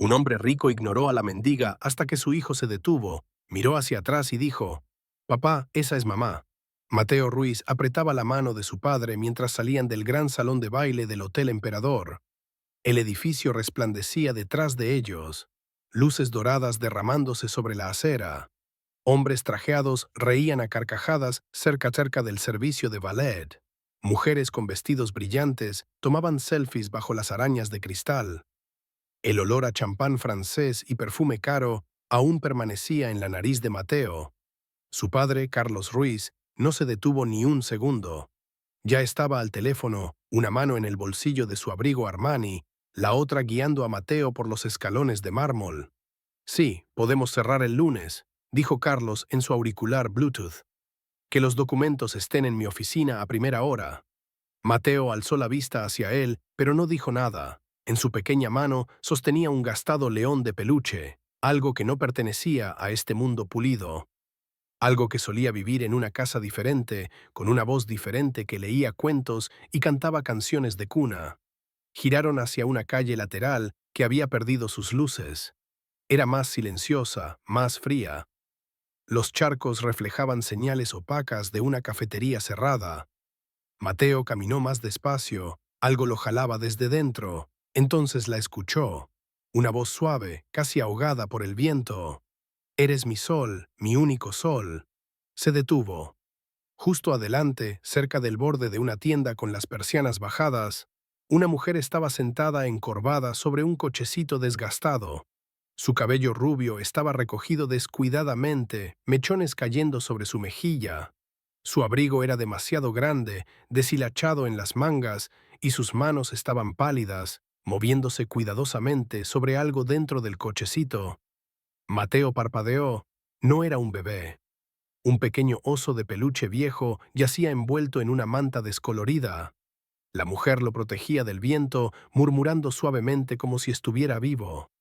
Un hombre rico ignoró a la mendiga hasta que su hijo se detuvo, miró hacia atrás y dijo: «Papá, esa es mamá». Mateo Ruiz apretaba la mano de su padre mientras salían del gran salón de baile del Hotel Emperador. El edificio resplandecía detrás de ellos, luces doradas derramándose sobre la acera. Hombres trajeados reían a carcajadas cerca del servicio de ballet. Mujeres con vestidos brillantes tomaban selfies bajo las arañas de cristal. El olor a champán francés y perfume caro aún permanecía en la nariz de Mateo. Su padre, Carlos Ruiz, no se detuvo ni un segundo. Ya estaba al teléfono, una mano en el bolsillo de su abrigo Armani, la otra guiando a Mateo por los escalones de mármol. «Sí, podemos cerrar el lunes», dijo Carlos en su auricular Bluetooth. «Que los documentos estén en mi oficina a primera hora». Mateo alzó la vista hacia él, pero no dijo nada. En su pequeña mano sostenía un gastado león de peluche, algo que no pertenecía a este mundo pulido. Algo que solía vivir en una casa diferente, con una voz diferente que leía cuentos y cantaba canciones de cuna. Giraron hacia una calle lateral que había perdido sus luces. Era más silenciosa, más fría. Los charcos reflejaban señales opacas de una cafetería cerrada. Mateo caminó más despacio, algo lo jalaba desde dentro. Entonces la escuchó. Una voz suave, casi ahogada por el viento. «Eres mi sol, mi único sol». Se detuvo. Justo adelante, cerca del borde de una tienda con las persianas bajadas, una mujer estaba sentada encorvada sobre un cochecito desgastado. Su cabello rubio estaba recogido descuidadamente, mechones cayendo sobre su mejilla. Su abrigo era demasiado grande, deshilachado en las mangas, y sus manos estaban pálidas, moviéndose cuidadosamente sobre algo dentro del cochecito. Mateo parpadeó. No era un bebé. Un pequeño oso de peluche viejo yacía envuelto en una manta descolorida. La mujer lo protegía del viento, murmurando suavemente como si estuviera vivo.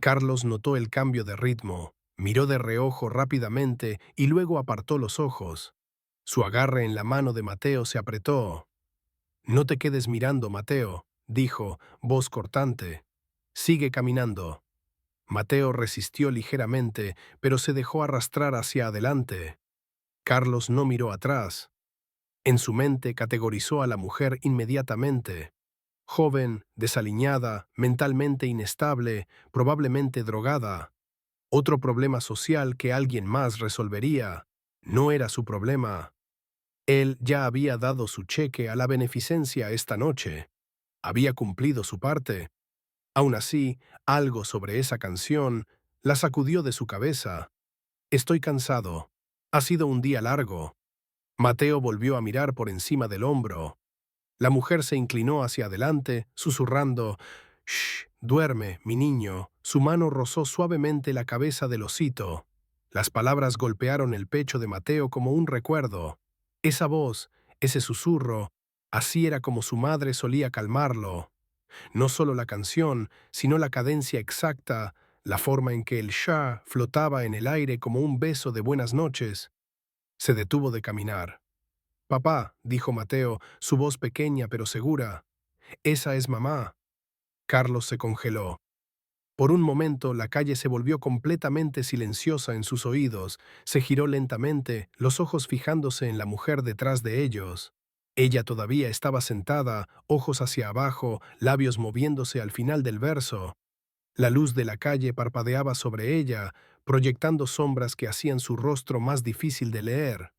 Carlos notó el cambio de ritmo, miró de reojo rápidamente y luego apartó los ojos. Su agarre en la mano de Mateo se apretó. «No te quedes mirando, Mateo», dijo, voz cortante. «Sigue caminando». Mateo resistió ligeramente, pero se dejó arrastrar hacia adelante. Carlos no miró atrás. En su mente categorizó a la mujer inmediatamente. Joven, desaliñada, mentalmente inestable, probablemente drogada. Otro problema social que alguien más resolvería. No era su problema. Él ya había dado su cheque a la beneficencia esta noche. Había cumplido su parte. Aún así, algo sobre esa canción la sacudió de su cabeza. «Estoy cansado. Ha sido un día largo». Mateo volvió a mirar por encima del hombro. La mujer se inclinó hacia adelante, susurrando: «Shh, duerme, mi niño». Su mano rozó suavemente la cabeza del osito. Las palabras golpearon el pecho de Mateo como un recuerdo. Esa voz, ese susurro, así era como su madre solía calmarlo. No solo la canción, sino la cadencia exacta, la forma en que el shah flotaba en el aire como un beso de buenas noches. Se detuvo de caminar. «Papá», dijo Mateo, su voz pequeña pero segura. «Esa es mamá». Carlos se congeló. Por un momento la calle se volvió completamente silenciosa en sus oídos. Se giró lentamente, los ojos fijándose en la mujer detrás de ellos. Ella todavía estaba sentada, ojos hacia abajo, labios moviéndose al final del verso. La luz de la calle parpadeaba sobre ella, proyectando sombras que hacían su rostro más difícil de leer.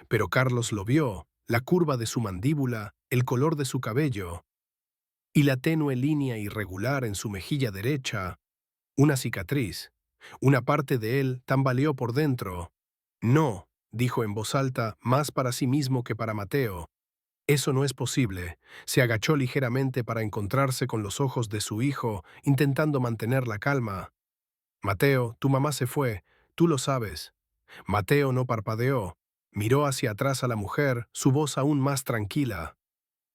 Pero Carlos lo vio, la curva de su mandíbula, el color de su cabello, y la tenue línea irregular en su mejilla derecha, una cicatriz. Una parte de él tambaleó por dentro. «No», dijo en voz alta, más para sí mismo que para Mateo. «Eso no es posible». Se agachó ligeramente para encontrarse con los ojos de su hijo, intentando mantener la calma. «Mateo, tu mamá se fue, tú lo sabes». Mateo no parpadeó. Miró hacia atrás a la mujer, su voz aún más tranquila.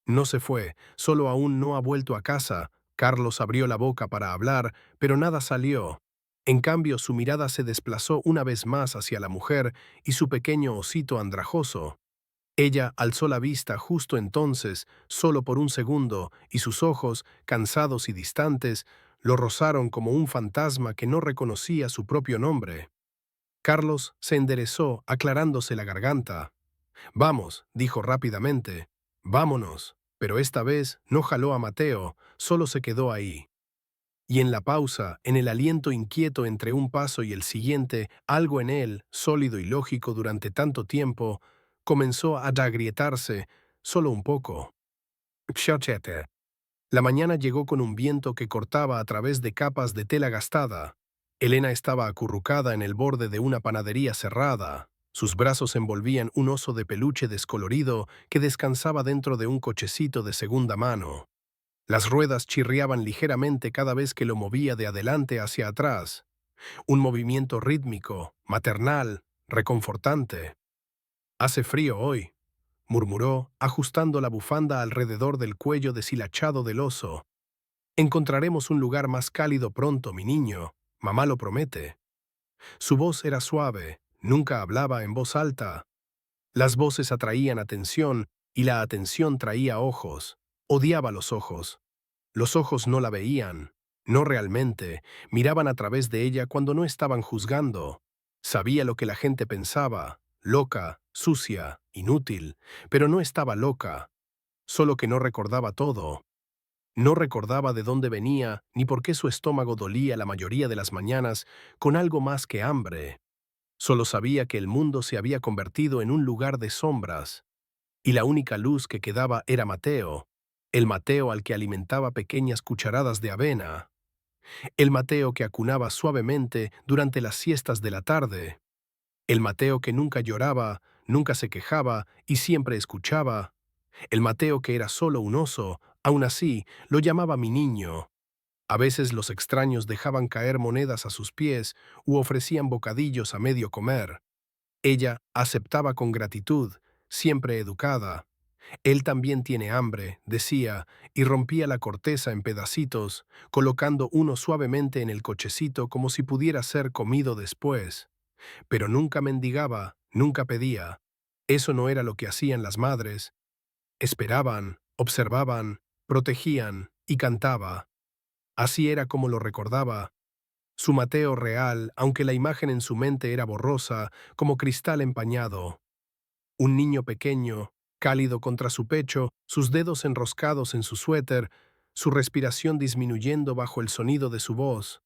«No se fue, solo aún no ha vuelto a casa». Carlos abrió la boca para hablar, pero nada salió. En cambio, su mirada se desplazó una vez más hacia la mujer y su pequeño osito andrajoso. Ella alzó la vista justo entonces, solo por un segundo, y sus ojos, cansados y distantes, lo rozaron como un fantasma que no reconocía su propio nombre. Carlos se enderezó, aclarándose la garganta. «Vamos», dijo rápidamente. «Vámonos». Pero esta vez no jaló a Mateo, solo se quedó ahí. Y en la pausa, en el aliento inquieto entre un paso y el siguiente, algo en él, sólido y lógico durante tanto tiempo, comenzó a agrietarse, solo un poco. Xochete. La mañana llegó con un viento que cortaba a través de capas de tela gastada. Elena estaba acurrucada en el borde de una panadería cerrada. Sus brazos envolvían un oso de peluche descolorido que descansaba dentro de un cochecito de segunda mano. Las ruedas chirriaban ligeramente cada vez que lo movía de adelante hacia atrás. Un movimiento rítmico, maternal, reconfortante. «Hace frío hoy», murmuró, ajustando la bufanda alrededor del cuello deshilachado del oso. «Encontraremos un lugar más cálido pronto, mi niño. Mamá lo promete». Su voz era suave, nunca hablaba en voz alta. Las voces atraían atención y la atención traía ojos. Odiaba los ojos. Los ojos no la veían, no realmente, miraban a través de ella cuando no estaban juzgando. Sabía lo que la gente pensaba, loca, sucia, inútil, pero no estaba loca, solo que no recordaba todo. No recordaba de dónde venía ni por qué su estómago dolía la mayoría de las mañanas con algo más que hambre. Solo sabía que el mundo se había convertido en un lugar de sombras, y la única luz que quedaba era Mateo, el Mateo al que alimentaba pequeñas cucharadas de avena, el Mateo que acunaba suavemente durante las siestas de la tarde, el Mateo que nunca lloraba, nunca se quejaba y siempre escuchaba, el Mateo que era solo un oso, aún así lo llamaba mi niño. A veces los extraños dejaban caer monedas a sus pies u ofrecían bocadillos a medio comer. Ella aceptaba con gratitud, siempre educada. «Él también tiene hambre», decía, y rompía la corteza en pedacitos, colocando uno suavemente en el cochecito como si pudiera ser comido después. Pero nunca mendigaba, nunca pedía. Eso no era lo que hacían las madres. Esperaban, observaban, protegían y cantaba. Así era como lo recordaba. Su Mateo real, aunque la imagen en su mente era borrosa, como cristal empañado. Un niño pequeño, cálido contra su pecho, sus dedos enroscados en su suéter, su respiración disminuyendo bajo el sonido de su voz.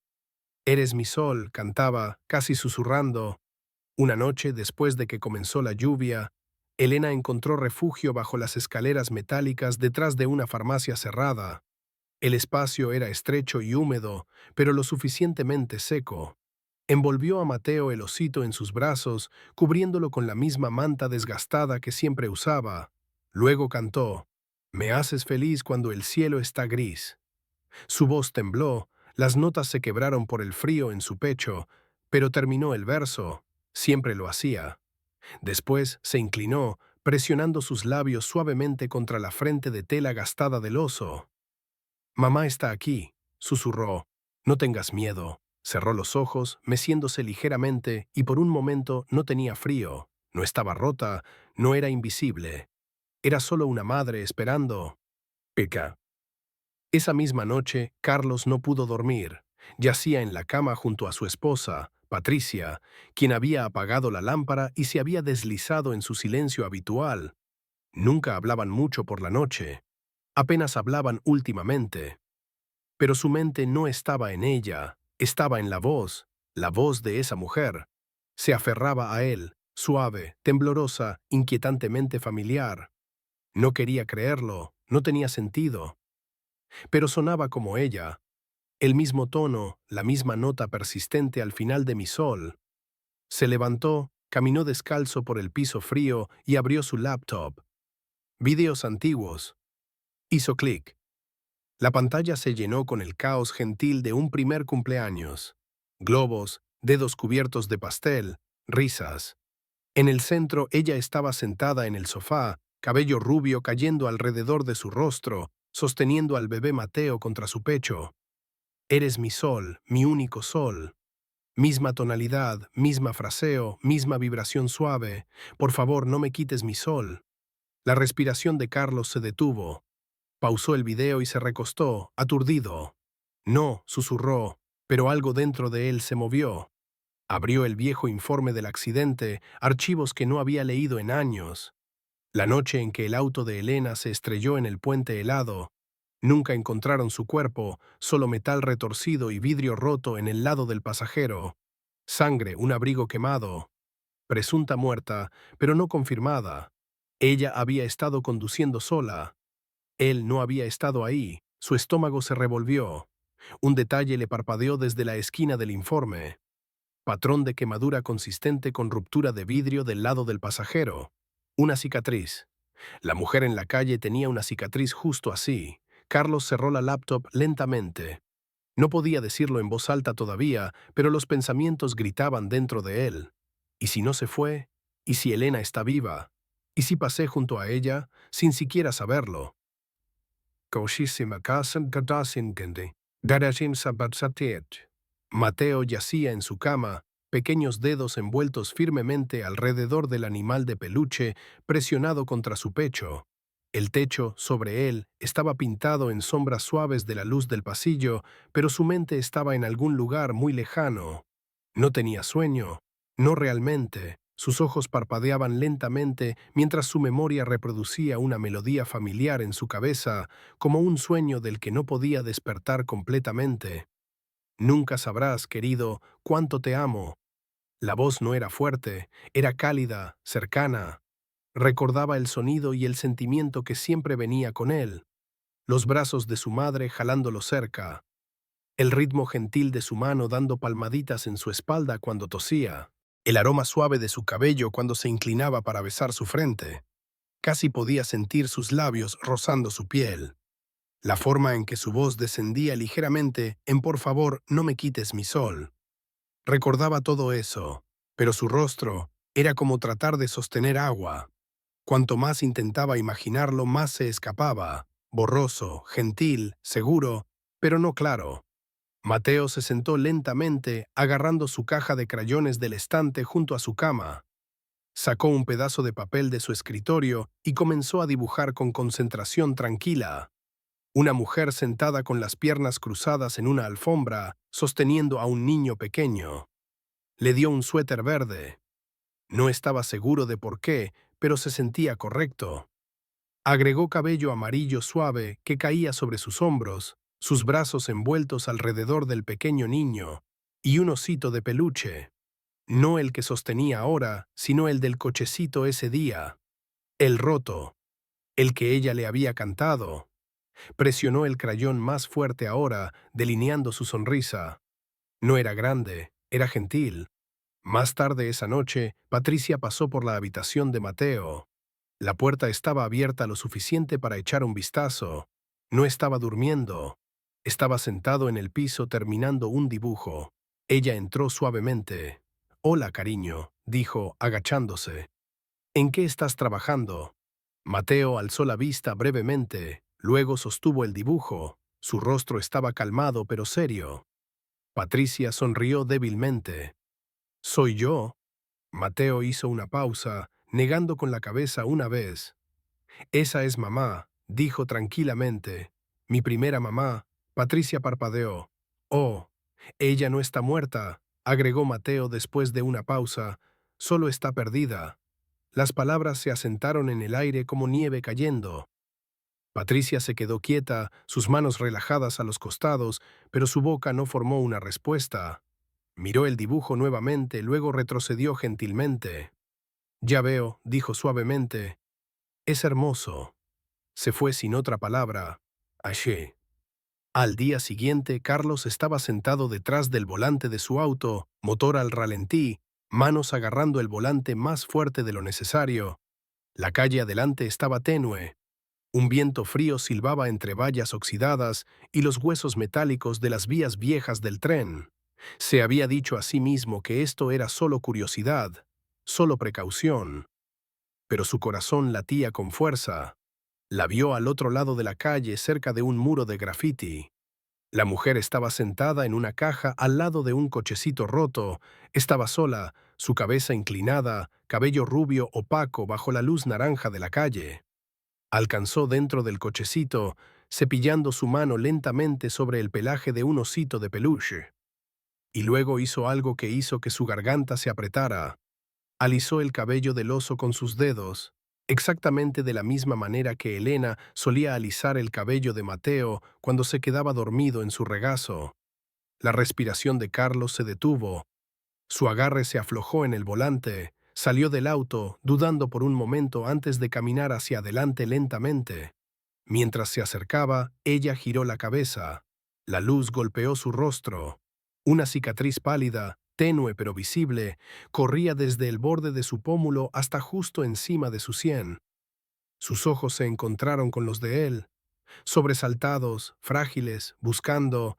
«Eres mi sol», cantaba, casi susurrando. Una noche, después de que comenzó la lluvia, Elena encontró refugio bajo las escaleras metálicas detrás de una farmacia cerrada. El espacio era estrecho y húmedo, pero lo suficientemente seco. Envolvió a Mateo el osito en sus brazos, cubriéndolo con la misma manta desgastada que siempre usaba. Luego cantó, «Me haces feliz cuando el cielo está gris». Su voz tembló, las notas se quebraron por el frío en su pecho, pero terminó el verso. Siempre lo hacía. Después se inclinó, presionando sus labios suavemente contra la frente de tela gastada del oso. «Mamá está aquí», susurró. «No tengas miedo». Cerró los ojos, meciéndose ligeramente, y por un momento no tenía frío. No estaba rota, no era invisible. Era solo una madre esperando. Pica. Esa misma noche, Carlos no pudo dormir. Yacía en la cama junto a su esposa, Patricia, quien había apagado la lámpara y se había deslizado en su silencio habitual. Nunca hablaban mucho por la noche. Apenas hablaban últimamente. Pero su mente no estaba en ella, estaba en la voz de esa mujer. Se aferraba a él, suave, temblorosa, inquietantemente familiar. No quería creerlo, no tenía sentido. Pero sonaba como ella. El mismo tono, la misma nota persistente al final de mi sol. Se levantó, caminó descalzo por el piso frío y abrió su laptop. Videos antiguos. Hizo clic. La pantalla se llenó con el caos gentil de un primer cumpleaños. Globos, dedos cubiertos de pastel, risas. En el centro ella estaba sentada en el sofá, cabello rubio cayendo alrededor de su rostro, sosteniendo al bebé Mateo contra su pecho. «Eres mi sol, mi único sol». Misma tonalidad, misma fraseo, misma vibración suave. «Por favor, no me quites mi sol». La respiración de Carlos se detuvo. Pausó el video y se recostó, aturdido. No, susurró, pero algo dentro de él se movió. Abrió el viejo informe del accidente, archivos que no había leído en años. La noche en que el auto de Elena se estrelló en el puente helado, nunca encontraron su cuerpo, solo metal retorcido y vidrio roto en el lado del pasajero. Sangre, un abrigo quemado. Presunta muerta, pero no confirmada. Ella había estado conduciendo sola. Él no había estado ahí. Su estómago se revolvió. Un detalle le parpadeó desde la esquina del informe. Patrón de quemadura consistente con ruptura de vidrio del lado del pasajero. Una cicatriz. La mujer en la calle tenía una cicatriz justo así. Carlos cerró la laptop lentamente. No podía decirlo en voz alta todavía, pero los pensamientos gritaban dentro de él. ¿Y si no se fue? ¿Y si Elena está viva? ¿Y si pasé junto a ella sin siquiera saberlo? Mateo yacía en su cama, pequeños dedos envueltos firmemente alrededor del animal de peluche presionado contra su pecho. El techo, sobre él, estaba pintado en sombras suaves de la luz del pasillo, pero su mente estaba en algún lugar muy lejano. No tenía sueño, no realmente. Sus ojos parpadeaban lentamente mientras su memoria reproducía una melodía familiar en su cabeza, como un sueño del que no podía despertar completamente. Nunca sabrás, querido, cuánto te amo. La voz no era fuerte, era cálida, cercana. Recordaba el sonido y el sentimiento que siempre venía con él. Los brazos de su madre jalándolo cerca. El ritmo gentil de su mano dando palmaditas en su espalda cuando tosía. El aroma suave de su cabello cuando se inclinaba para besar su frente. Casi podía sentir sus labios rozando su piel. La forma en que su voz descendía ligeramente en "Por favor, no me quites mi sol". Recordaba todo eso, pero su rostro era como tratar de sostener agua. Cuanto más intentaba imaginarlo, más se escapaba, borroso, gentil, seguro, pero no claro. Mateo se sentó lentamente, agarrando su caja de crayones del estante junto a su cama. Sacó un pedazo de papel de su escritorio y comenzó a dibujar con concentración tranquila. Una mujer sentada con las piernas cruzadas en una alfombra, sosteniendo a un niño pequeño. Le dio un suéter verde. No estaba seguro de por qué, pero se sentía correcto. Agregó cabello amarillo suave que caía sobre sus hombros, sus brazos envueltos alrededor del pequeño niño, y un osito de peluche. No el que sostenía ahora, sino el del cochecito ese día. El roto. El que ella le había cantado. Presionó el crayón más fuerte ahora, delineando su sonrisa. No era grande, era gentil. Más tarde esa noche, Patricia pasó por la habitación de Mateo. La puerta estaba abierta lo suficiente para echar un vistazo. No estaba durmiendo. Estaba sentado en el piso terminando un dibujo. Ella entró suavemente. «Hola, cariño», dijo, agachándose. «¿En qué estás trabajando?» Mateo alzó la vista brevemente, luego sostuvo el dibujo. Su rostro estaba calmado pero serio. Patricia sonrió débilmente. «¿Soy yo?» Mateo hizo una pausa, negando con la cabeza una vez. «Esa es mamá», dijo tranquilamente. «Mi primera mamá». Patricia parpadeó. «Oh, ella no está muerta», agregó Mateo después de una pausa. «Solo está perdida». Las palabras se asentaron en el aire como nieve cayendo. Patricia se quedó quieta, sus manos relajadas a los costados, pero su boca no formó una respuesta. Miró el dibujo nuevamente, luego retrocedió gentilmente. «Ya veo», dijo suavemente. «Es hermoso». Se fue sin otra palabra. Allí. Al día siguiente, Carlos estaba sentado detrás del volante de su auto, motor al ralentí, manos agarrando el volante más fuerte de lo necesario. La calle adelante estaba tenue. Un viento frío silbaba entre vallas oxidadas y los huesos metálicos de las vías viejas del tren. Se había dicho a sí mismo que esto era solo curiosidad, solo precaución. Pero su corazón latía con fuerza. La vio al otro lado de la calle, cerca de un muro de grafiti. La mujer estaba sentada en una caja al lado de un cochecito roto. Estaba sola, su cabeza inclinada, cabello rubio opaco bajo la luz naranja de la calle. Alcanzó dentro del cochecito, cepillando su mano lentamente sobre el pelaje de un osito de peluche. Y luego hizo algo que hizo que su garganta se apretara. Alisó el cabello del oso con sus dedos, exactamente de la misma manera que Elena solía alisar el cabello de Mateo cuando se quedaba dormido en su regazo. La respiración de Carlos se detuvo. Su agarre se aflojó en el volante. Salió del auto, dudando por un momento antes de caminar hacia adelante lentamente. Mientras se acercaba, ella giró la cabeza. La luz golpeó su rostro. Una cicatriz pálida, tenue pero visible, corría desde el borde de su pómulo hasta justo encima de su sien. Sus ojos se encontraron con los de él, sobresaltados, frágiles, buscando,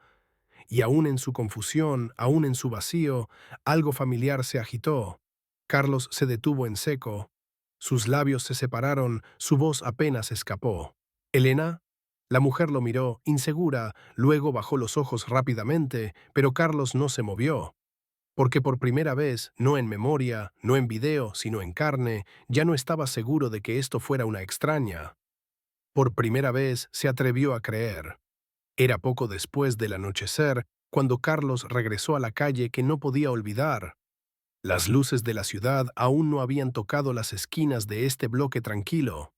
y aún en su confusión, aún en su vacío, algo familiar se agitó. Carlos se detuvo en seco. Sus labios se separaron, su voz apenas escapó. ¿Elena? La mujer lo miró, insegura, luego bajó los ojos rápidamente, pero Carlos no se movió. Porque por primera vez, no en memoria, no en video, sino en carne, ya no estaba seguro de que esto fuera una extraña. Por primera vez se atrevió a creer. Era poco después del anochecer, cuando Carlos regresó a la calle que no podía olvidar. Las luces de la ciudad aún no habían tocado las esquinas de este bloque tranquilo.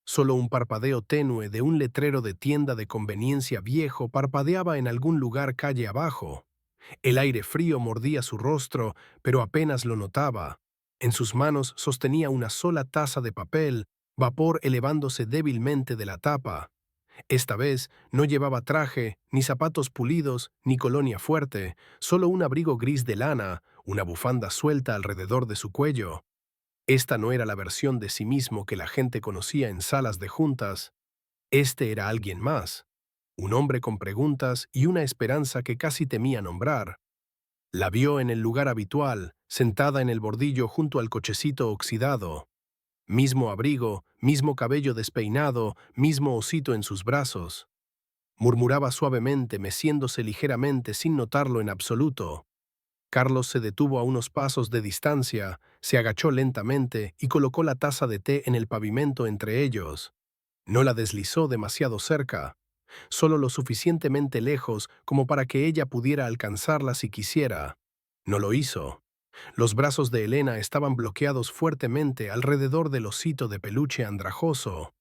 Solo un parpadeo tenue de un letrero de tienda de conveniencia viejo parpadeaba en algún lugar calle abajo. El aire frío mordía su rostro, pero apenas lo notaba. En sus manos sostenía una sola taza de papel, vapor elevándose débilmente de la tapa. Esta vez no llevaba traje, ni zapatos pulidos, ni colonia fuerte, solo un abrigo gris de lana, una bufanda suelta alrededor de su cuello. Esta no era la versión de sí mismo que la gente conocía en salas de juntas. Este era alguien más, un hombre con preguntas y una esperanza que casi temía nombrar. La vio en el lugar habitual, sentada en el bordillo junto al cochecito oxidado. Mismo abrigo, mismo cabello despeinado, mismo osito en sus brazos. Murmuraba suavemente, meciéndose ligeramente sin notarlo en absoluto. Carlos se detuvo a unos pasos de distancia, se agachó lentamente y colocó la taza de té en el pavimento entre ellos. No la deslizó demasiado cerca, solo lo suficientemente lejos como para que ella pudiera alcanzarla si quisiera. No lo hizo. Los brazos de Elena estaban bloqueados fuertemente alrededor del osito de peluche andrajoso.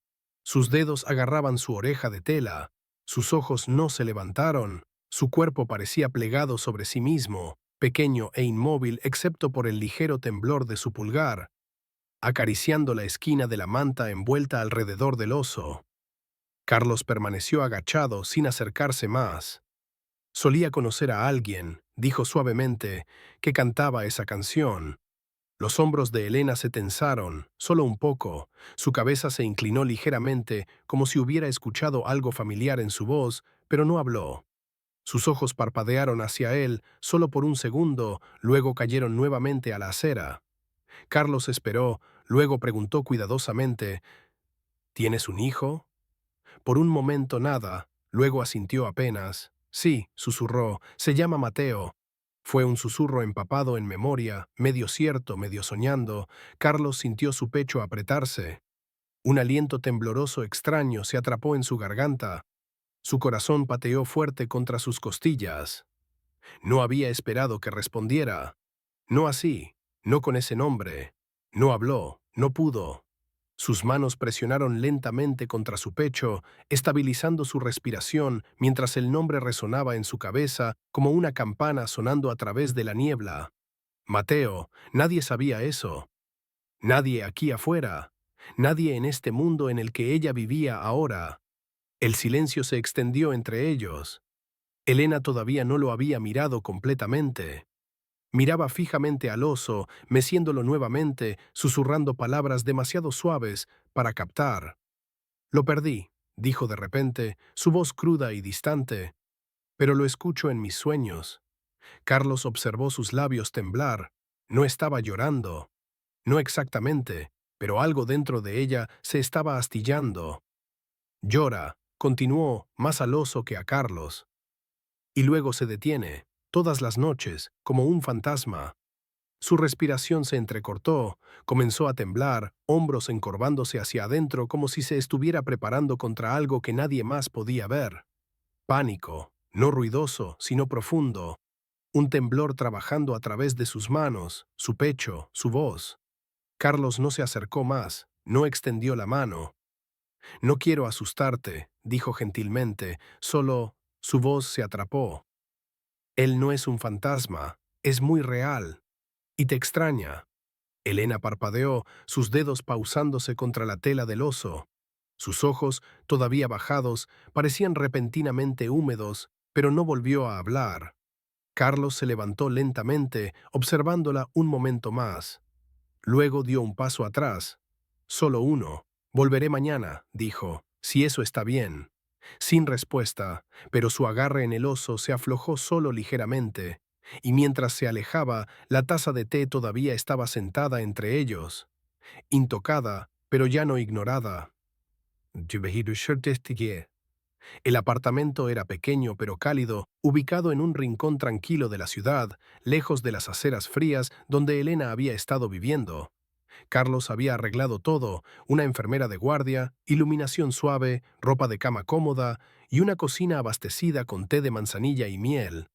Sus dedos agarraban su oreja de tela. Sus ojos no se levantaron. Su cuerpo parecía plegado sobre sí mismo, pequeño e inmóvil excepto por el ligero temblor de su pulgar, acariciando la esquina de la manta envuelta alrededor del oso. Carlos permaneció agachado sin acercarse más. Solía conocer a alguien, dijo suavemente, que cantaba esa canción. Los hombros de Elena se tensaron, solo un poco. Su cabeza se inclinó ligeramente, como si hubiera escuchado algo familiar en su voz, pero no habló. Sus ojos parpadearon hacia él solo por un segundo, luego cayeron nuevamente a la acera. Carlos esperó, luego preguntó cuidadosamente, ¿tienes un hijo? Por un momento nada, luego asintió apenas. Sí, susurró, se llama Mateo. Fue un susurro empapado en memoria, medio cierto, medio soñando. Carlos sintió su pecho apretarse. Un aliento tembloroso extraño se atrapó en su garganta. Su corazón pateó fuerte contra sus costillas. No había esperado que respondiera. No así, no con ese nombre. No habló, no pudo. Sus manos presionaron lentamente contra su pecho, estabilizando su respiración mientras el nombre resonaba en su cabeza como una campana sonando a través de la niebla. Mateo, nadie sabía eso. Nadie aquí afuera. Nadie en este mundo en el que ella vivía ahora. El silencio se extendió entre ellos. Elena todavía no lo había mirado completamente. Miraba fijamente al oso, meciéndolo nuevamente, susurrando palabras demasiado suaves para captar. Lo perdí, dijo de repente, su voz cruda y distante. Pero lo escucho en mis sueños. Carlos observó sus labios temblar. No estaba llorando. No exactamente, pero algo dentro de ella se estaba astillando. Llora, continuó, más al oso que a Carlos. Y luego se detiene, todas las noches, como un fantasma. Su respiración se entrecortó, comenzó a temblar, hombros encorvándose hacia adentro como si se estuviera preparando contra algo que nadie más podía ver. Pánico, no ruidoso, sino profundo. Un temblor trabajando a través de sus manos, su pecho, su voz. Carlos no se acercó más, no extendió la mano. No quiero asustarte, dijo gentilmente, solo su voz se atrapó. Él no es un fantasma, es muy real. Y te extraña. Elena parpadeó, sus dedos pausándose contra la tela del oso. Sus ojos, todavía bajados, parecían repentinamente húmedos, pero no volvió a hablar. Carlos se levantó lentamente, observándola un momento más. Luego dio un paso atrás. Solo uno. Volveré mañana, dijo, si eso está bien. Sin respuesta, pero su agarre en el oso se aflojó solo ligeramente, y mientras se alejaba, la taza de té todavía estaba sentada entre ellos, intocada, pero ya no ignorada. El apartamento era pequeño pero cálido, ubicado en un rincón tranquilo de la ciudad, lejos de las aceras frías donde Elena había estado viviendo. Carlos había arreglado todo, una enfermera de guardia, iluminación suave, ropa de cama cómoda y una cocina abastecida con té de manzanilla y miel.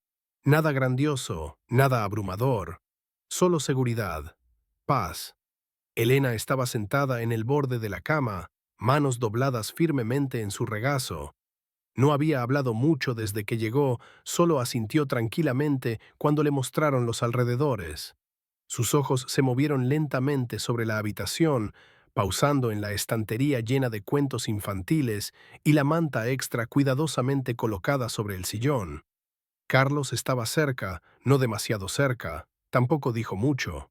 Nada grandioso, nada abrumador, solo seguridad, paz. Elena estaba sentada en el borde de la cama, manos dobladas firmemente en su regazo. No había hablado mucho desde que llegó, solo asintió tranquilamente cuando le mostraron los alrededores. Sus ojos se movieron lentamente sobre la habitación, pausando en la estantería llena de cuentos infantiles y la manta extra cuidadosamente colocada sobre el sillón. Carlos estaba cerca, no demasiado cerca, tampoco dijo mucho.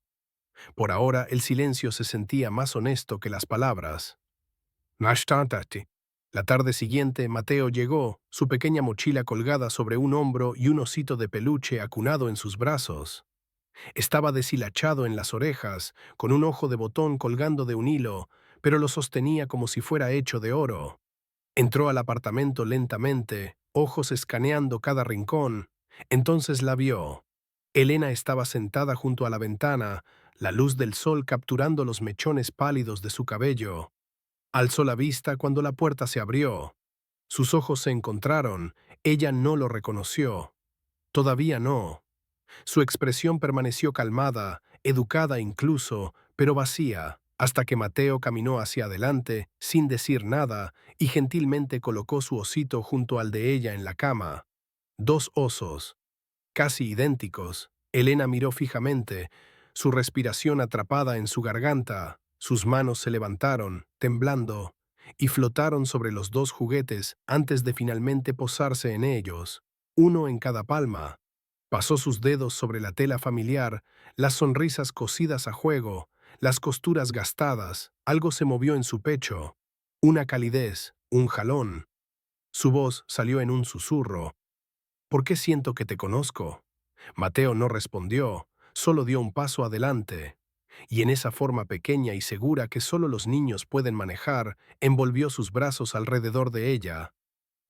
Por ahora el silencio se sentía más honesto que las palabras. Nashtantati. La tarde siguiente, Mateo llegó, su pequeña mochila colgada sobre un hombro y un osito de peluche acunado en sus brazos. Estaba deshilachado en las orejas, con un ojo de botón colgando de un hilo, pero lo sostenía como si fuera hecho de oro. Entró al apartamento lentamente, ojos escaneando cada rincón. Entonces la vio. Elena estaba sentada junto a la ventana, la luz del sol capturando los mechones pálidos de su cabello. Alzó la vista cuando la puerta se abrió. Sus ojos se encontraron. Ella no lo reconoció. Todavía no. Su expresión permaneció calmada, educada incluso, pero vacía, hasta que Mateo caminó hacia adelante, sin decir nada, y gentilmente colocó su osito junto al de ella en la cama. Dos osos, casi idénticos. Elena miró fijamente, su respiración atrapada en su garganta. Sus manos se levantaron, temblando, y flotaron sobre los dos juguetes antes de finalmente posarse en ellos, uno en cada palma. Pasó sus dedos sobre la tela familiar, las sonrisas cosidas a juego, las costuras gastadas, algo se movió en su pecho. Una calidez, un jalón. Su voz salió en un susurro. ¿Por qué siento que te conozco? Mateo no respondió, solo dio un paso adelante. Y en esa forma pequeña y segura que solo los niños pueden manejar, envolvió sus brazos alrededor de ella.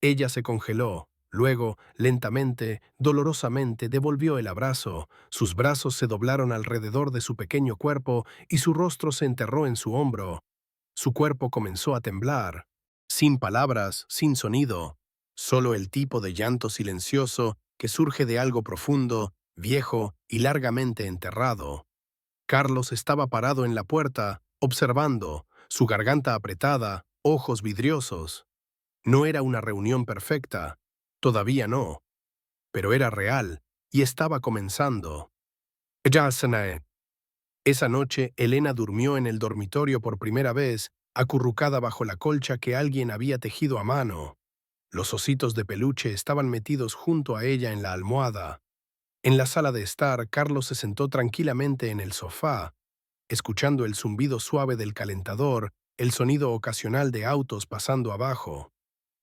Ella se congeló. Luego, lentamente, dolorosamente, devolvió el abrazo. Sus brazos se doblaron alrededor de su pequeño cuerpo y su rostro se enterró en su hombro. Su cuerpo comenzó a temblar. Sin palabras, sin sonido. Solo el tipo de llanto silencioso que surge de algo profundo, viejo y largamente enterrado. Carlos estaba parado en la puerta, observando, su garganta apretada, ojos vidriosos. No era una reunión perfecta, todavía no, pero era real y estaba comenzando. Yasanae. Esa noche, Elena durmió en el dormitorio por primera vez, acurrucada bajo la colcha que alguien había tejido a mano. Los ositos de peluche estaban metidos junto a ella en la almohada. En la sala de estar, Carlos se sentó tranquilamente en el sofá, escuchando el zumbido suave del calentador, el sonido ocasional de autos pasando abajo.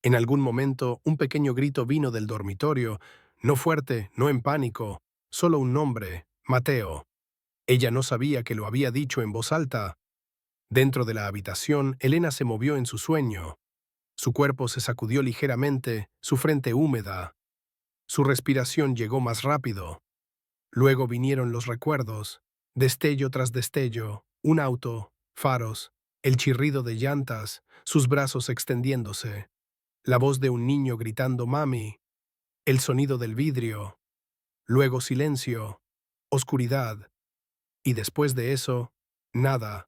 En algún momento, un pequeño grito vino del dormitorio, no fuerte, no en pánico, solo un nombre, Mateo. Ella no sabía que lo había dicho en voz alta. Dentro de la habitación, Elena se movió en su sueño. Su cuerpo se sacudió ligeramente, su frente húmeda. Su respiración llegó más rápido. Luego vinieron los recuerdos. Destello tras destello, un auto, faros, el chirrido de llantas, sus brazos extendiéndose, la voz de un niño gritando «Mami», el sonido del vidrio, luego silencio, oscuridad, y después de eso, nada.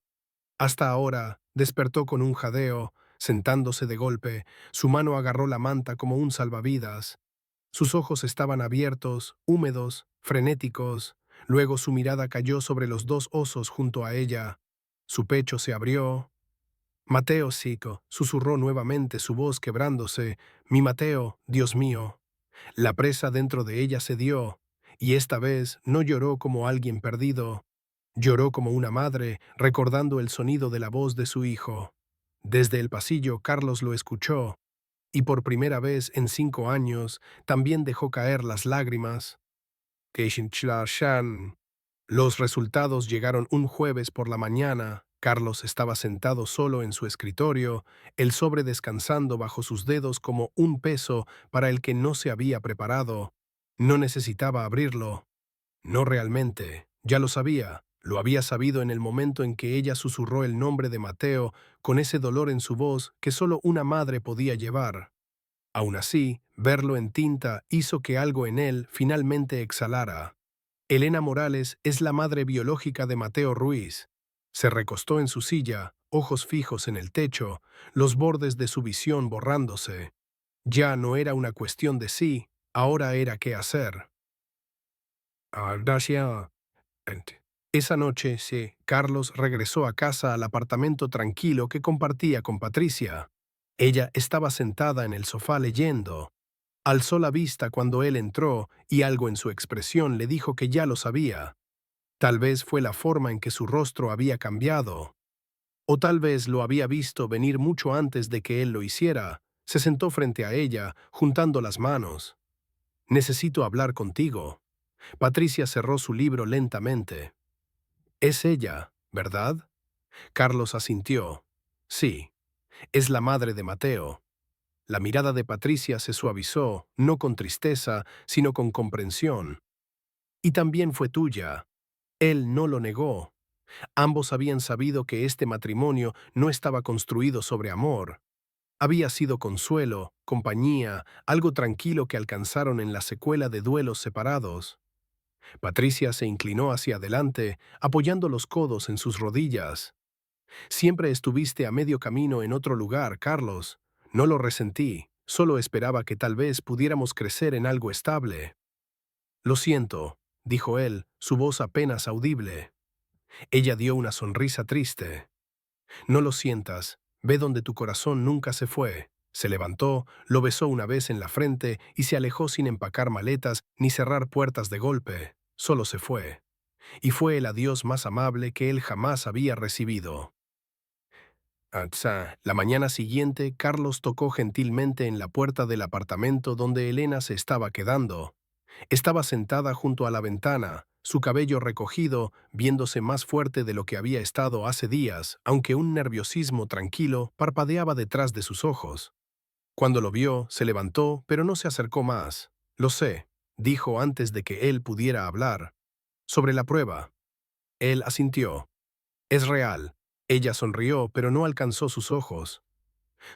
Hasta ahora, despertó con un jadeo, sentándose de golpe, su mano agarró la manta como un salvavidas. Sus ojos estaban abiertos, húmedos, frenéticos. Luego su mirada cayó sobre los dos osos junto a ella. Su pecho se abrió. «Mateo, chico», susurró nuevamente, su voz quebrándose. «Mi Mateo, Dios mío». La presa dentro de ella cedió, y esta vez no lloró como alguien perdido. Lloró como una madre, recordando el sonido de la voz de su hijo. Desde el pasillo, Carlos lo escuchó, y por primera vez en 5 años también dejó caer las lágrimas. Keishin-Chla-Shan. Los resultados llegaron un jueves por la mañana. Carlos estaba sentado solo en su escritorio, el sobre descansando bajo sus dedos como un peso para el que no se había preparado. No necesitaba abrirlo. No realmente, ya lo sabía. Lo había sabido en el momento en que ella susurró el nombre de Mateo con ese dolor en su voz que solo una madre podía llevar. Aún así, verlo en tinta hizo que algo en él finalmente exhalara. Elena Morales es la madre biológica de Mateo Ruiz. Se recostó en su silla, ojos fijos en el techo, los bordes de su visión borrándose. Ya no era una cuestión de sí, ahora era qué hacer. Gracias. Esa noche, sí, Carlos regresó a casa al apartamento tranquilo que compartía con Patricia. Ella estaba sentada en el sofá leyendo. Alzó la vista cuando él entró y algo en su expresión le dijo que ya lo sabía. Tal vez fue la forma en que su rostro había cambiado. O tal vez lo había visto venir mucho antes de que él lo hiciera. Se sentó frente a ella, juntando las manos. «Necesito hablar contigo». Patricia cerró su libro lentamente. «Es ella, ¿verdad?» Carlos asintió. «Sí, es la madre de Mateo». La mirada de Patricia se suavizó, no con tristeza, sino con comprensión. «Y también fue tuya». Él no lo negó. Ambos habían sabido que este matrimonio no estaba construido sobre amor. Había sido consuelo, compañía, algo tranquilo que alcanzaron en la secuela de duelos separados. Patricia se inclinó hacia adelante, apoyando los codos en sus rodillas. «Siempre estuviste a medio camino en otro lugar, Carlos. No lo resentí, solo esperaba que tal vez pudiéramos crecer en algo estable». «Lo siento», dijo él, su voz apenas audible. Ella dio una sonrisa triste. «No lo sientas, ve donde tu corazón nunca se fue». Se levantó, lo besó una vez en la frente y se alejó sin empacar maletas ni cerrar puertas de golpe. Solo se fue. Y fue el adiós más amable que él jamás había recibido. La mañana siguiente, Carlos tocó gentilmente en la puerta del apartamento donde Elena se estaba quedando. Estaba sentada junto a la ventana, su cabello recogido, viéndose más fuerte de lo que había estado hace días, aunque un nerviosismo tranquilo parpadeaba detrás de sus ojos. Cuando lo vio, se levantó, pero no se acercó más. «Lo sé», dijo antes de que él pudiera hablar. «Sobre la prueba». Él asintió. «Es real». Ella sonrió, pero no alcanzó sus ojos.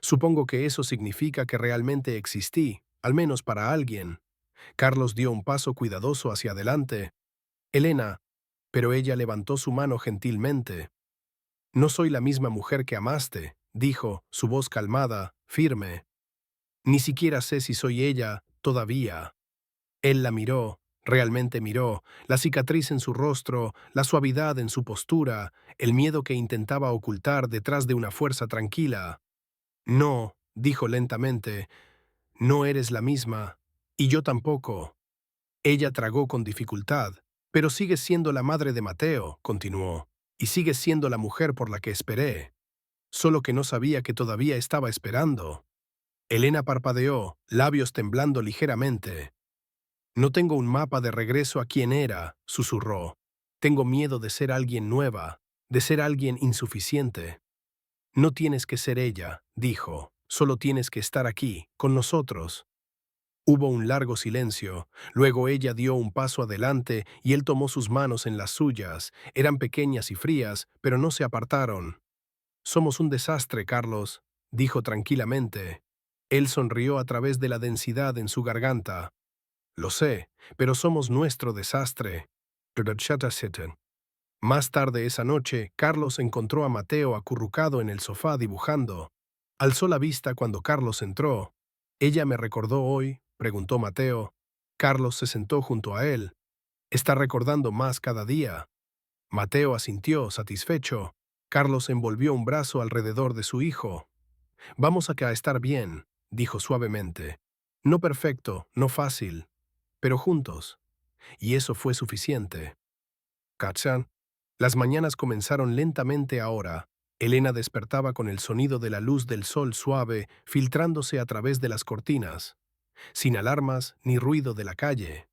«Supongo que eso significa que realmente existí, al menos para alguien». Carlos dio un paso cuidadoso hacia adelante. «Elena», pero ella levantó su mano gentilmente. «No soy la misma mujer que amaste», dijo, su voz calmada, firme. «Ni siquiera sé si soy ella, todavía». Él la miró, realmente miró, la cicatriz en su rostro, la suavidad en su postura, el miedo que intentaba ocultar detrás de una fuerza tranquila. «No», dijo lentamente, «no eres la misma, y yo tampoco». Ella tragó con dificultad. «Pero sigues siendo la madre de Mateo», continuó, «y sigues siendo la mujer por la que esperé. Solo que no sabía que todavía estaba esperando». Elena parpadeó, labios temblando ligeramente. «No tengo un mapa de regreso a quien era», susurró. «Tengo miedo de ser alguien nueva, de ser alguien insuficiente». «No tienes que ser ella», dijo. «Solo tienes que estar aquí, con nosotros». Hubo un largo silencio. Luego ella dio un paso adelante y él tomó sus manos en las suyas. Eran pequeñas y frías, pero no se apartaron. Somos un desastre, Carlos, dijo tranquilamente. Él sonrió a través de la densidad en su garganta. Lo sé, pero somos nuestro desastre. Más tarde esa noche, Carlos encontró a Mateo acurrucado en el sofá dibujando. Alzó la vista cuando Carlos entró. «¿Ella me recordó hoy?», preguntó Mateo. Carlos se sentó junto a él. «Está recordando más cada día». Mateo asintió, satisfecho. Carlos envolvió un brazo alrededor de su hijo. «Vamos a estar bien», dijo suavemente. «No perfecto, no fácil, pero juntos». Y eso fue suficiente. ¿Cachan? Las mañanas comenzaron lentamente ahora. Elena despertaba con el sonido de la luz del sol suave filtrándose a través de las cortinas. Sin alarmas ni ruido de la calle.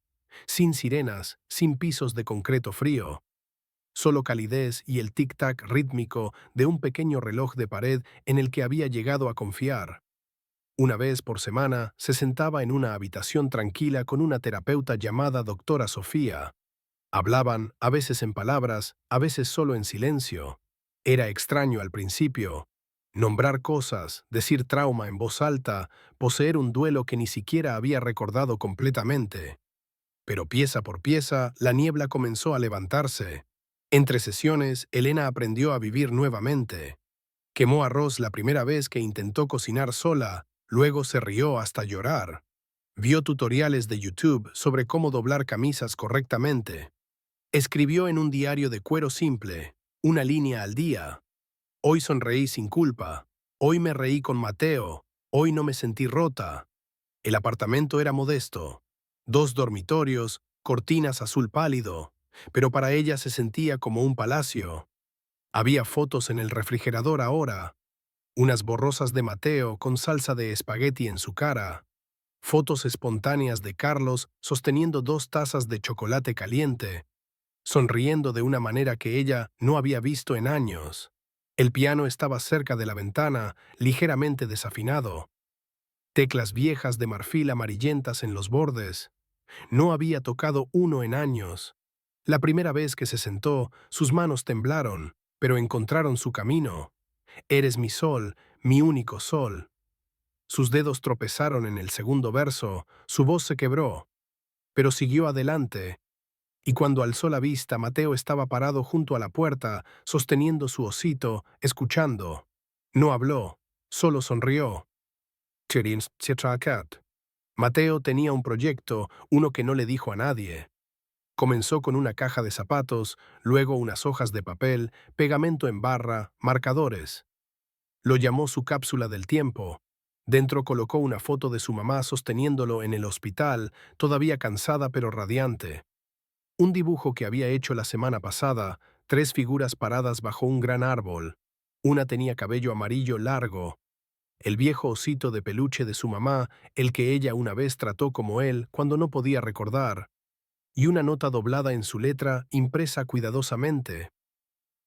Sin sirenas, sin pisos de concreto frío. Solo calidez y el tic-tac rítmico de un pequeño reloj de pared en el que había llegado a confiar. Una vez por semana se sentaba en una habitación tranquila con una terapeuta llamada doctora Sofía. Hablaban, a veces en palabras, a veces solo en silencio. Era extraño al principio. Nombrar cosas, decir trauma en voz alta, poseer un duelo que ni siquiera había recordado completamente. Pero pieza por pieza, la niebla comenzó a levantarse. Entre sesiones, Elena aprendió a vivir nuevamente. Quemó arroz la primera vez que intentó cocinar sola, luego se rió hasta llorar. Vio tutoriales de YouTube sobre cómo doblar camisas correctamente. Escribió en un diario de cuero simple, una línea al día. Hoy sonreí sin culpa. Hoy me reí con Mateo. Hoy no me sentí rota. El apartamento era modesto. 2 dormitorios, cortinas azul pálido, pero para ella se sentía como un palacio. Había fotos en el refrigerador ahora, unas borrosas de Mateo con salsa de espagueti en su cara, fotos espontáneas de Carlos sosteniendo 2 tazas de chocolate caliente, sonriendo de una manera que ella no había visto en años. El piano estaba cerca de la ventana, ligeramente desafinado. Teclas viejas de marfil amarillentas en los bordes. No había tocado uno en años. La primera vez que se sentó, sus manos temblaron, pero encontraron su camino. «Eres mi sol, mi único sol». Sus dedos tropezaron en el segundo verso, su voz se quebró, pero siguió adelante. Y cuando alzó la vista, Mateo estaba parado junto a la puerta, sosteniendo su osito, escuchando. No habló, solo sonrió. Mateo tenía un proyecto, uno que no le dijo a nadie. Comenzó con una caja de zapatos, luego unas hojas de papel, pegamento en barra, marcadores. Lo llamó su cápsula del tiempo. Dentro colocó una foto de su mamá sosteniéndolo en el hospital, todavía cansada pero radiante. Un dibujo que había hecho la semana pasada, 3 figuras paradas bajo un gran árbol. Una tenía cabello amarillo largo. El viejo osito de peluche de su mamá, el que ella una vez trató como él cuando no podía recordar. Y una nota doblada en su letra, impresa cuidadosamente.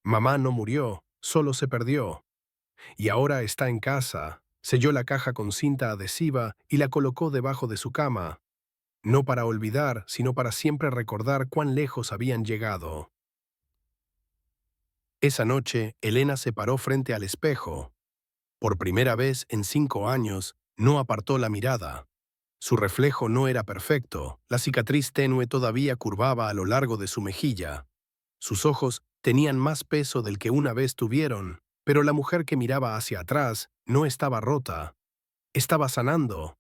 Mamá no murió, solo se perdió. Y ahora está en casa. Selló la caja con cinta adhesiva y la colocó debajo de su cama. No para olvidar, sino para siempre recordar cuán lejos habían llegado. Esa noche, Elena se paró frente al espejo. Por primera vez en 5 años, no apartó la mirada. Su reflejo no era perfecto, la cicatriz tenue todavía curvaba a lo largo de su mejilla. Sus ojos tenían más peso del que una vez tuvieron, pero la mujer que miraba hacia atrás no estaba rota. Estaba sanando.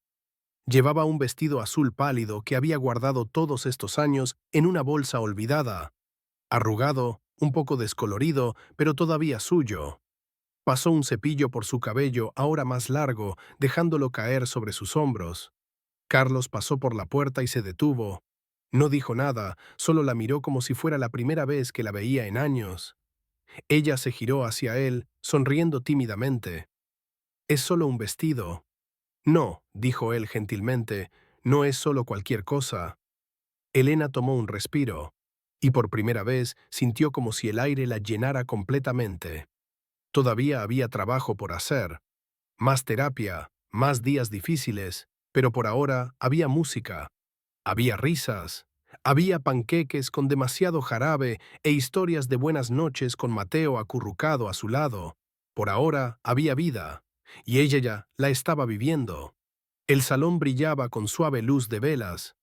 Llevaba un vestido azul pálido que había guardado todos estos años en una bolsa olvidada. Arrugado, un poco descolorido, pero todavía suyo. Pasó un cepillo por su cabello, ahora más largo, dejándolo caer sobre sus hombros. Carlos pasó por la puerta y se detuvo. No dijo nada, solo la miró como si fuera la primera vez que la veía en años. Ella se giró hacia él, sonriendo tímidamente. «Es solo un vestido». «No», dijo él gentilmente, «no es solo cualquier cosa». Elena tomó un respiro, y por primera vez sintió como si el aire la llenara completamente. Todavía había trabajo por hacer, más terapia, más días difíciles, Pero por ahora había música, había risas, había panqueques con demasiado jarabe e historias de buenas noches con Mateo acurrucado a su lado. Por ahora había vida, y ella ya la estaba viviendo. El salón brillaba con suave luz de velas.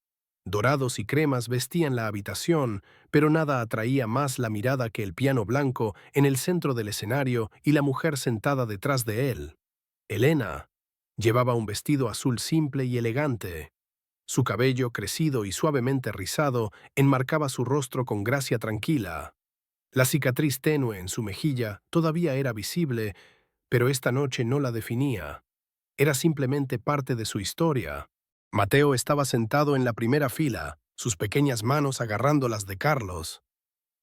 Dorados y cremas vestían la habitación, pero nada atraía más la mirada que el piano blanco en el centro del escenario y la mujer sentada detrás de él. Elena llevaba un vestido azul simple y elegante. Su cabello, crecido y suavemente rizado, enmarcaba su rostro con gracia tranquila. La cicatriz tenue en su mejilla todavía era visible, pero esta noche no la definía. Era simplemente parte de su historia. Mateo estaba sentado en la primera fila, sus pequeñas manos agarrando las de Carlos.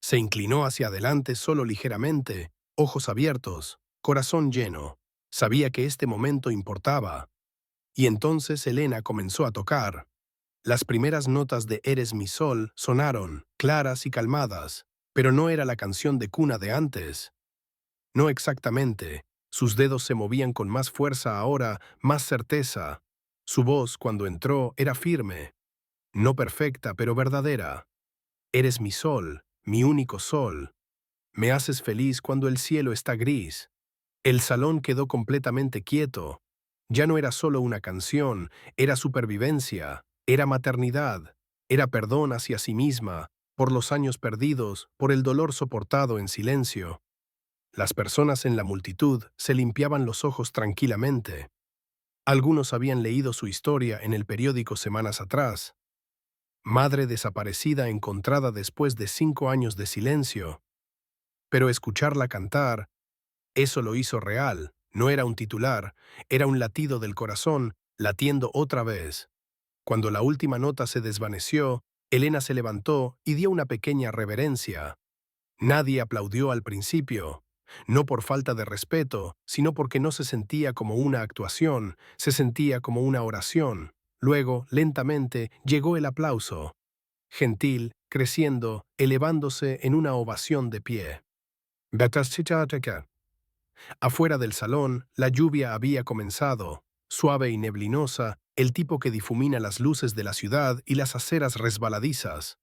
Se inclinó hacia adelante solo ligeramente, ojos abiertos, corazón lleno. Sabía que este momento importaba. Y entonces Elena comenzó a tocar. Las primeras notas de Eres mi sol sonaron, claras y calmadas, pero no era la canción de cuna de antes. No exactamente. Sus dedos se movían con más fuerza ahora, más certeza. Su voz, cuando entró, era firme. No perfecta, pero verdadera. Eres mi sol, mi único sol. Me haces feliz cuando el cielo está gris. El salón quedó completamente quieto. Ya no era solo una canción, era supervivencia, era maternidad, era perdón hacia sí misma, por los años perdidos, por el dolor soportado en silencio. Las personas en la multitud se limpiaban los ojos tranquilamente. Algunos habían leído su historia en el periódico semanas atrás. Madre desaparecida encontrada después de 5 años de silencio. Pero escucharla cantar, eso lo hizo real. No era un titular, era un latido del corazón, latiendo otra vez. Cuando la última nota se desvaneció, Elena se levantó y dio una pequeña reverencia. Nadie aplaudió al principio, no por falta de respeto, sino porque no se sentía como una actuación, se sentía como una oración. Luego, lentamente, llegó el aplauso. Gentil, creciendo, elevándose en una ovación de pie. Afuera del salón, la lluvia había comenzado, suave y neblinosa, el tipo que difumina las luces de la ciudad y las aceras resbaladizas.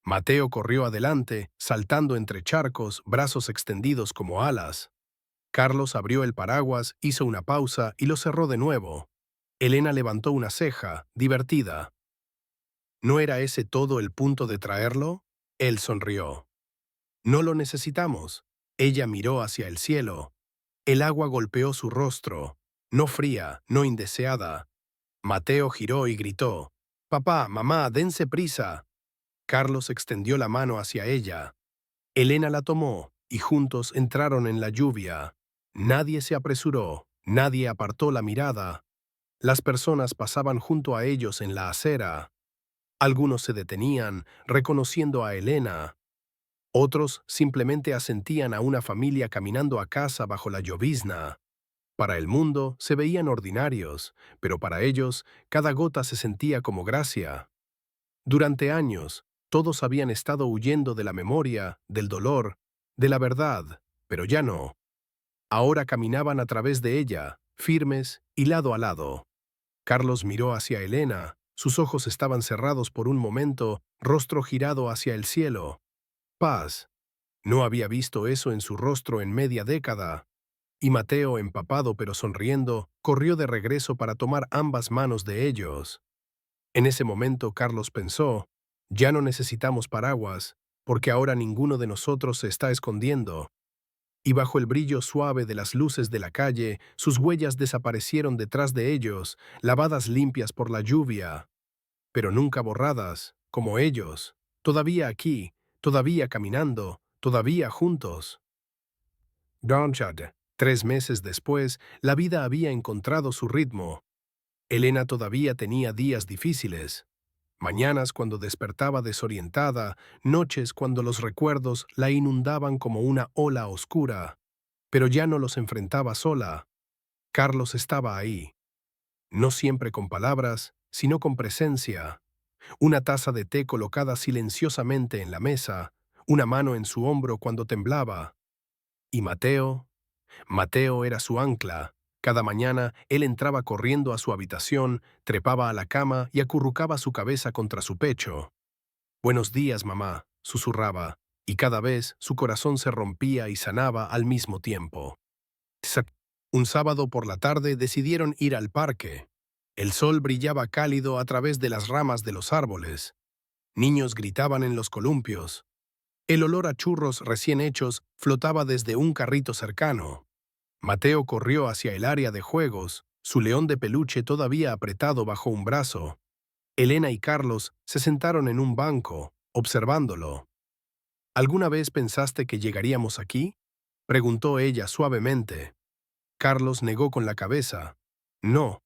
Mateo corrió adelante, saltando entre charcos, brazos extendidos como alas. Carlos abrió el paraguas, hizo una pausa y lo cerró de nuevo. Elena levantó una ceja, divertida. ¿No era ese todo el punto de traerlo? Él sonrió. No lo necesitamos. Ella miró hacia el cielo. El agua golpeó su rostro, no fría, no indeseada. Mateo giró y gritó: «Papá, mamá, dense prisa». Carlos extendió la mano hacia ella. Elena la tomó, y juntos entraron en la lluvia. Nadie se apresuró, nadie apartó la mirada. Las personas pasaban junto a ellos en la acera. Algunos se detenían, reconociendo a Elena. Otros simplemente asentían a una familia caminando a casa bajo la llovizna. Para el mundo se veían ordinarios, pero para ellos cada gota se sentía como gracia. Durante años, todos habían estado huyendo de la memoria, del dolor, de la verdad, pero ya no. Ahora caminaban a través de ella, firmes y lado a lado. Carlos miró hacia Elena, sus ojos estaban cerrados por un momento, rostro girado hacia el cielo. Paz. No había visto eso en su rostro en media década. Y Mateo, empapado pero sonriendo, corrió de regreso para tomar ambas manos de ellos. En ese momento Carlos pensó: ya no necesitamos paraguas, porque ahora ninguno de nosotros se está escondiendo. Y bajo el brillo suave de las luces de la calle, sus huellas desaparecieron detrás de ellos, lavadas limpias por la lluvia, pero nunca borradas, como ellos, todavía aquí, todavía caminando, todavía juntos. Downshad. 3 meses después, la vida había encontrado su ritmo. Elena todavía tenía días difíciles. Mañanas cuando despertaba desorientada, noches cuando los recuerdos la inundaban como una ola oscura. Pero ya no los enfrentaba sola. Carlos estaba ahí. No siempre con palabras, sino con presencia. Una taza de té colocada silenciosamente en la mesa, una mano en su hombro cuando temblaba. Y Mateo era su ancla, Cada mañana él entraba corriendo a su habitación, trepaba a la cama y acurrucaba su cabeza contra su pecho. «Buenos días, mamá», susurraba, y cada vez su corazón se rompía y sanaba al mismo tiempo. Un sábado por la tarde decidieron ir al parque. El sol brillaba cálido a través de las ramas de los árboles. Niños gritaban en los columpios. El olor a churros recién hechos flotaba desde un carrito cercano. Mateo corrió hacia el área de juegos, su león de peluche todavía apretado bajo un brazo. Elena y Carlos se sentaron en un banco, observándolo. ¿Alguna vez pensaste que llegaríamos aquí?, preguntó ella suavemente. Carlos negó con la cabeza. No,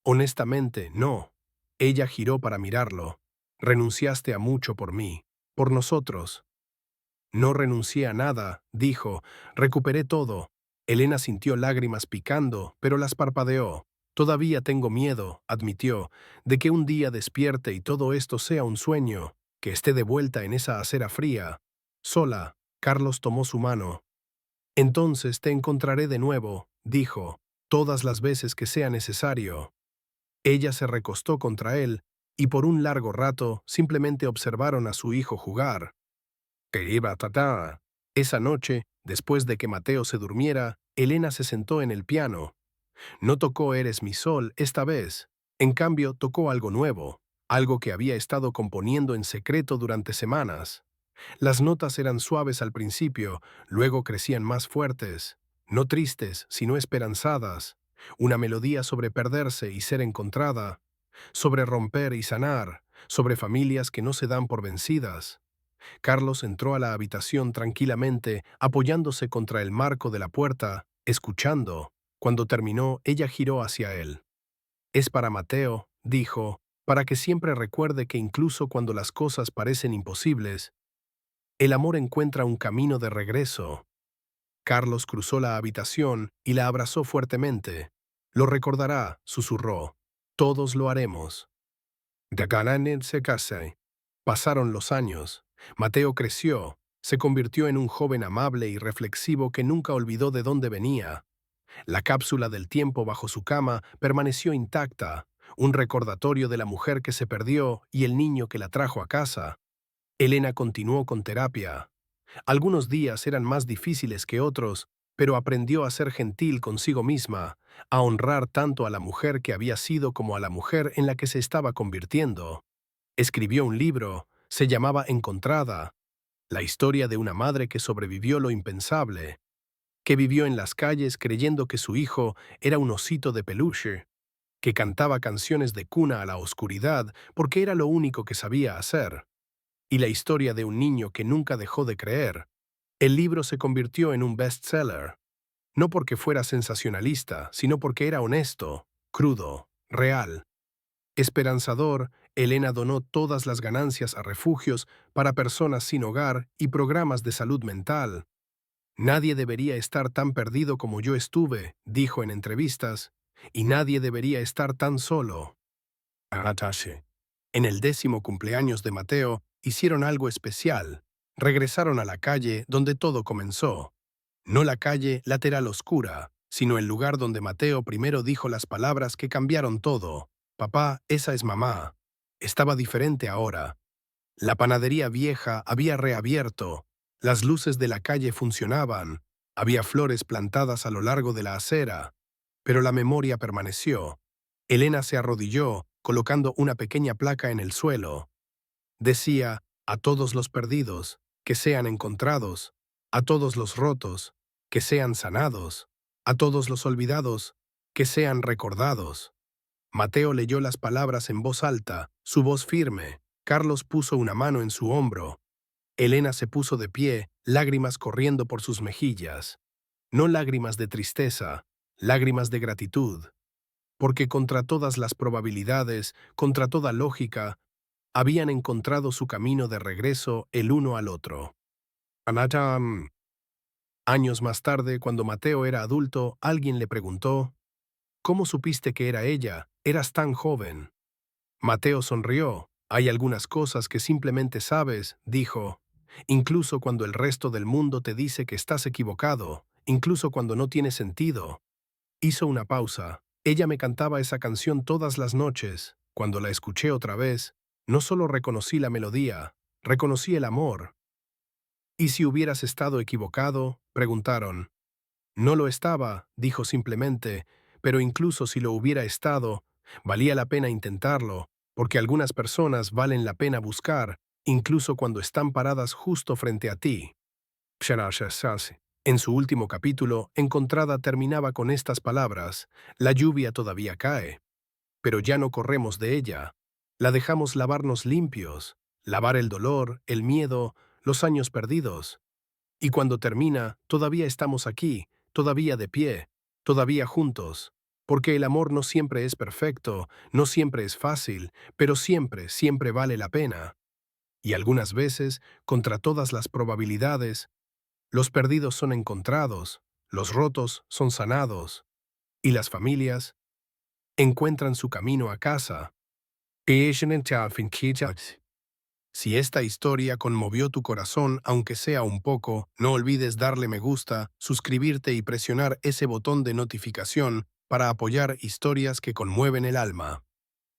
honestamente, no. Ella giró para mirarlo. Renunciaste a mucho por mí, por nosotros. No renuncié a nada, dijo. Recuperé todo. Elena sintió lágrimas picando, pero las parpadeó. Todavía tengo miedo, admitió, de que un día despierte y todo esto sea un sueño, que esté de vuelta en esa acera fría. Sola, Carlos tomó su mano. Entonces te encontraré de nuevo, dijo, todas las veces que sea necesario. Ella se recostó contra él, y por un largo rato simplemente observaron a su hijo jugar. Querida tata. Esa noche, después de que Mateo se durmiera, Elena se sentó en el piano. No tocó Eres mi sol esta vez. En cambio, tocó algo nuevo, algo que había estado componiendo en secreto durante semanas. Las notas eran suaves al principio, luego crecían más fuertes, no tristes, sino esperanzadas. Una melodía sobre perderse y ser encontrada, sobre romper y sanar, sobre familias que no se dan por vencidas. Carlos entró a la habitación tranquilamente, apoyándose contra el marco de la puerta, escuchando. Cuando terminó, ella giró hacia él. «Es para Mateo», dijo, «para que siempre recuerde que incluso cuando las cosas parecen imposibles, el amor encuentra un camino de regreso». Carlos cruzó la habitación y la abrazó fuertemente. «Lo recordará», susurró. «Todos lo haremos». De Galanen se casó. Pasaron los años. Mateo creció, se convirtió en un joven amable y reflexivo que nunca olvidó de dónde venía. La cápsula del tiempo bajo su cama permaneció intacta, un recordatorio de la mujer que se perdió y el niño que la trajo a casa. Elena continuó con terapia. Algunos días eran más difíciles que otros, pero aprendió a ser gentil consigo misma, a honrar tanto a la mujer que había sido como a la mujer en la que se estaba convirtiendo. Escribió un libro, se llamaba Encontrada, la historia de una madre que sobrevivió lo impensable, que vivió en las calles creyendo que su hijo era un osito de peluche, que cantaba canciones de cuna a la oscuridad porque era lo único que sabía hacer, y la historia de un niño que nunca dejó de creer. El libro se convirtió en un bestseller, no porque fuera sensacionalista, sino porque era honesto, crudo, real. Esperanzador, Elena donó todas las ganancias a refugios para personas sin hogar y programas de salud mental. «Nadie debería estar tan perdido como yo estuve», dijo en entrevistas, «y nadie debería estar tan solo». Atache. En el 10º cumpleaños de Mateo, hicieron algo especial. Regresaron a la calle donde todo comenzó. No la calle lateral oscura, sino el lugar donde Mateo primero dijo las palabras que cambiaron todo. «Papá, esa es mamá». Estaba diferente ahora. La panadería vieja había reabierto. Las luces de la calle funcionaban. Había flores plantadas a lo largo de la acera. Pero la memoria permaneció. Elena se arrodilló, colocando una pequeña placa en el suelo. Decía, «A todos los perdidos, que sean encontrados. A todos los rotos, que sean sanados. A todos los olvidados, que sean recordados». Mateo leyó las palabras en voz alta, su voz firme. Carlos puso una mano en su hombro. Elena se puso de pie, lágrimas corriendo por sus mejillas. No lágrimas de tristeza, lágrimas de gratitud. Porque contra todas las probabilidades, contra toda lógica, habían encontrado su camino de regreso el uno al otro. Anatam. Años más tarde, cuando Mateo era adulto, alguien le preguntó, «¿Cómo supiste que era ella? Eras tan joven». Mateo sonrió. «Hay algunas cosas que simplemente sabes», dijo, «incluso cuando el resto del mundo te dice que estás equivocado, incluso cuando no tiene sentido». Hizo una pausa. Ella me cantaba esa canción todas las noches. Cuando la escuché otra vez, no solo reconocí la melodía, reconocí el amor. ¿Y si hubieras estado equivocado?, preguntaron. No lo estaba, dijo simplemente, pero incluso si lo hubiera estado, valía la pena intentarlo, porque algunas personas valen la pena buscar, incluso cuando están paradas justo frente a ti. En su último capítulo, Encontrada terminaba con estas palabras: la lluvia todavía cae, pero ya no corremos de ella. La dejamos lavarnos limpios, lavar el dolor, el miedo, los años perdidos. Y cuando termina, todavía estamos aquí, todavía de pie, todavía juntos. Porque el amor no siempre es perfecto, no siempre es fácil, pero siempre, siempre vale la pena. Y algunas veces, contra todas las probabilidades, los perdidos son encontrados, los rotos son sanados, y las familias encuentran su camino a casa. Si esta historia conmovió tu corazón, aunque sea un poco, no olvides darle me gusta, suscribirte y presionar ese botón de notificación para apoyar historias que conmueven el alma.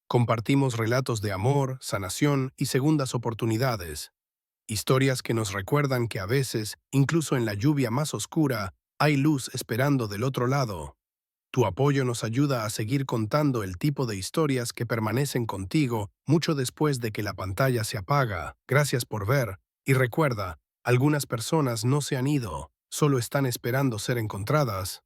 Compartimos relatos de amor, sanación y segundas oportunidades. Historias que nos recuerdan que a veces, incluso en la lluvia más oscura, hay luz esperando del otro lado. Tu apoyo nos ayuda a seguir contando el tipo de historias que permanecen contigo mucho después de que la pantalla se apaga. Gracias por ver. Y recuerda, algunas personas no se han ido, solo están esperando ser encontradas.